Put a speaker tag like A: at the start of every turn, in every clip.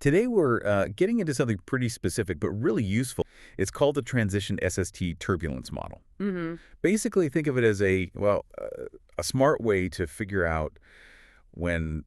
A: Today we're getting into something pretty specific, but really useful. It's called the Transition SST Turbulence model.
B: Mm-hmm.
A: Basically, think of it as a smart way to figure out when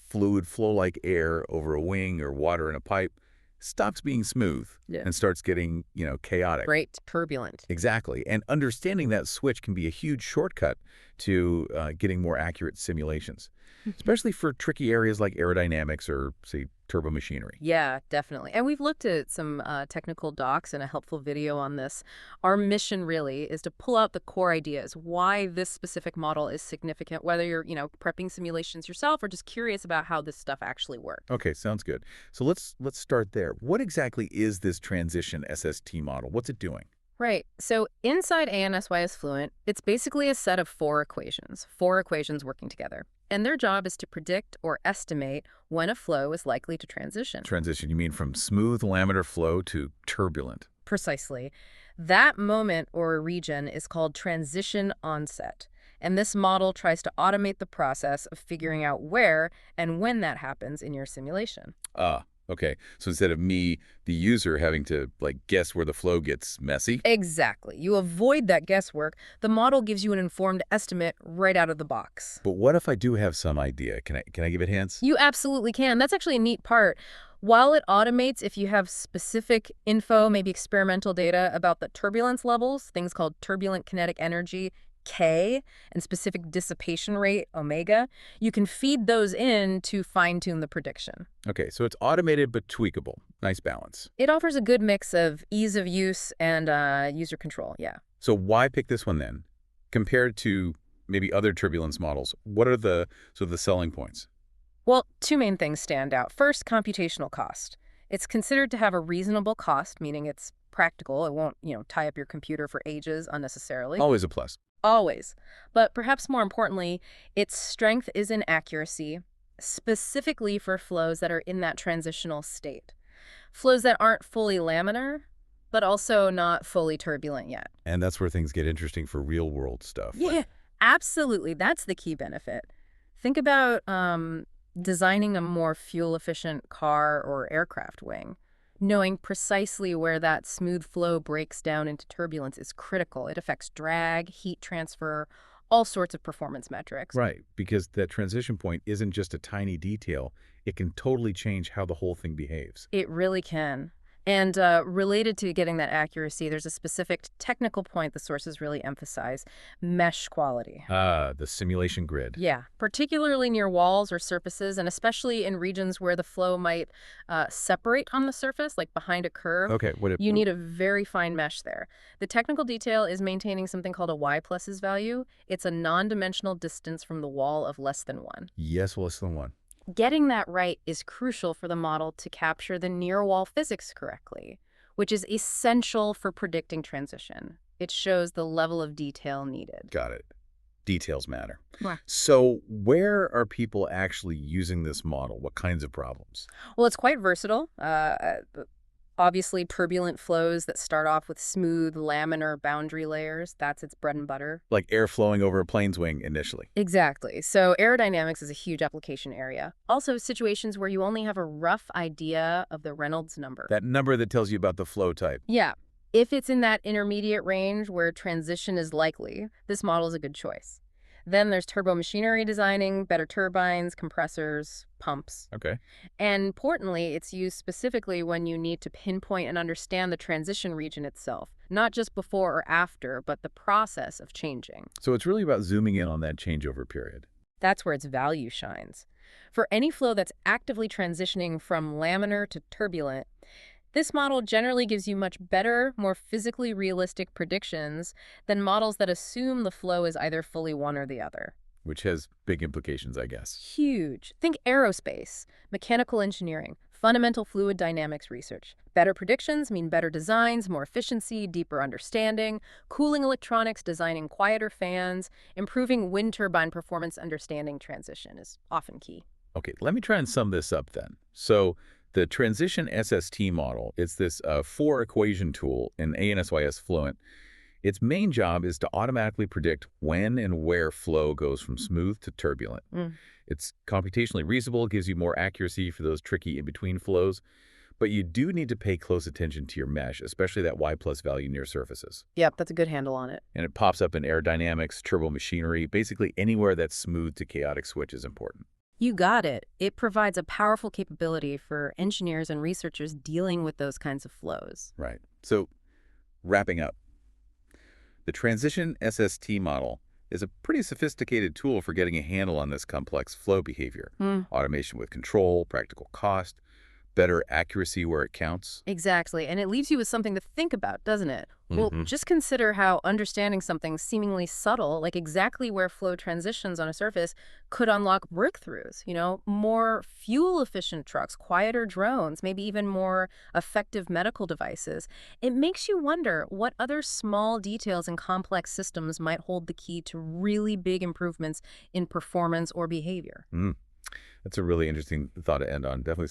A: fluid flow like air over a wing or water in a pipe stops being smooth
B: Yeah.
A: and starts getting, chaotic.
B: Great. Turbulent.
A: Exactly. And understanding that switch can be a huge shortcut to getting more accurate simulations, especially for tricky areas like aerodynamics or, say, turbomachinery.
B: Yeah, definitely. And we've looked at some technical docs and a helpful video on this. Our mission really is to pull out the core ideas, why this specific model is significant, whether you're, prepping simulations yourself or just curious about how this stuff actually works.
A: Okay, sounds good. So let's start there. What exactly is this Transition SST model? What's it doing?
B: Right. So inside ANSYS Fluent, it's basically a set of four equations working together. And their job is to predict or estimate when a flow is likely to transition.
A: Transition, you mean from smooth laminar flow to turbulent?
B: Precisely. That moment or region is called transition onset. And this model tries to automate the process of figuring out where and when that happens in your simulation.
A: Okay. So instead of me, the user, having to, guess where the flow gets messy?
B: Exactly. You avoid that guesswork. The model gives you an informed estimate right out of the box.
A: But what if I do have some idea? Can I give it hints?
B: You absolutely can. That's actually a neat part. While it automates if you have specific info, maybe experimental data about the turbulence levels, things called turbulent kinetic energy, K, and specific dissipation rate, omega, you can feed those in to fine-tune the prediction.
A: Okay, so it's automated but tweakable. Nice balance.
B: It offers a good mix of ease of use and user control, yeah.
A: So why pick this one then? Compared to maybe other turbulence models, what are the selling points?
B: Well, two main things stand out. First, computational cost. It's considered to have a reasonable cost, meaning it's practical. It won't, tie up your computer for ages unnecessarily.
A: Always a plus.
B: Always. But perhaps more importantly, its strength is in accuracy, specifically for flows that are in that transitional state. Flows that aren't fully laminar, but also not fully turbulent yet.
A: And that's where things get interesting for real-world stuff.
B: Yeah, absolutely. That's the key benefit. Think about designing a more fuel-efficient car or aircraft wing. Knowing precisely where that smooth flow breaks down into turbulence is critical. It affects drag, heat transfer, all sorts of performance metrics.
A: Right, because that transition point isn't just a tiny detail. It can totally change how the whole thing behaves.
B: It really can. And related to getting that accuracy, there's a specific technical point the sources really emphasize: mesh quality.
A: The simulation grid.
B: Yeah, particularly near walls or surfaces, and especially in regions where the flow might separate on the surface, like behind a curve.
A: Okay,
B: You need a very fine mesh there. The technical detail is maintaining something called a y+'s value. It's a non-dimensional distance from the wall of less than 1.
A: Yes, less than 1.
B: Getting that right is crucial for the model to capture the near-wall physics correctly, which is essential for predicting transition. It shows the level of detail needed.
A: Got it. Details matter.
B: Right.
A: So where are people actually using this model? What kinds of problems?
B: Well, it's quite versatile. Obviously, turbulent flows that start off with smooth laminar boundary layers, that's its bread and butter.
A: Like air flowing over a plane's wing initially.
B: Exactly. So aerodynamics is a huge application area. Also, situations where you only have a rough idea of the Reynolds number.
A: That number that tells you about the flow type.
B: Yeah. If it's in that intermediate range where transition is likely, this model is a good choice. Then there's turbomachinery designing, better turbines, compressors, pumps.
A: Okay.
B: And importantly, it's used specifically when you need to pinpoint and understand the transition region itself, not just before or after, but the process of changing.
A: So it's really about zooming in on that changeover period.
B: That's where its value shines. For any flow that's actively transitioning from laminar to turbulent, this model generally gives you much better, more physically realistic predictions than models that assume the flow is either fully one or the other.
A: Which has big implications, I guess.
B: Huge. Think aerospace, mechanical engineering, fundamental fluid dynamics research. Better predictions mean better designs, more efficiency, deeper understanding, cooling electronics, designing quieter fans, improving wind turbine performance. Understanding transition is often key.
A: Okay, let me try and sum this up then. So the Transition SST model, it's this 4-equation tool in ANSYS Fluent. Its main job is to automatically predict when and where flow goes from smooth to turbulent. It's computationally reasonable, gives you more accuracy for those tricky in-between flows, but you do need to pay close attention to your mesh, especially that Y plus value near surfaces.
B: Yep, that's a good handle on it.
A: And it pops up in aerodynamics, turbomachinery, basically anywhere that smooth to chaotic switch is important.
B: You got it. It provides a powerful capability for engineers and researchers dealing with those kinds of flows.
A: Right. So, wrapping up, the Transition SST model is a pretty sophisticated tool for getting a handle on this complex flow behavior. Automation with control, practical cost, better accuracy where it counts.
B: Exactly. And it leaves you with something to think about, doesn't it? Well, just consider how understanding something seemingly subtle, like exactly where flow transitions on a surface, could unlock breakthroughs. More fuel-efficient trucks, quieter drones, maybe even more effective medical devices. It makes you wonder what other small details in complex systems might hold the key to really big improvements in performance or behavior.
A: That's a really interesting thought to end on. Definitely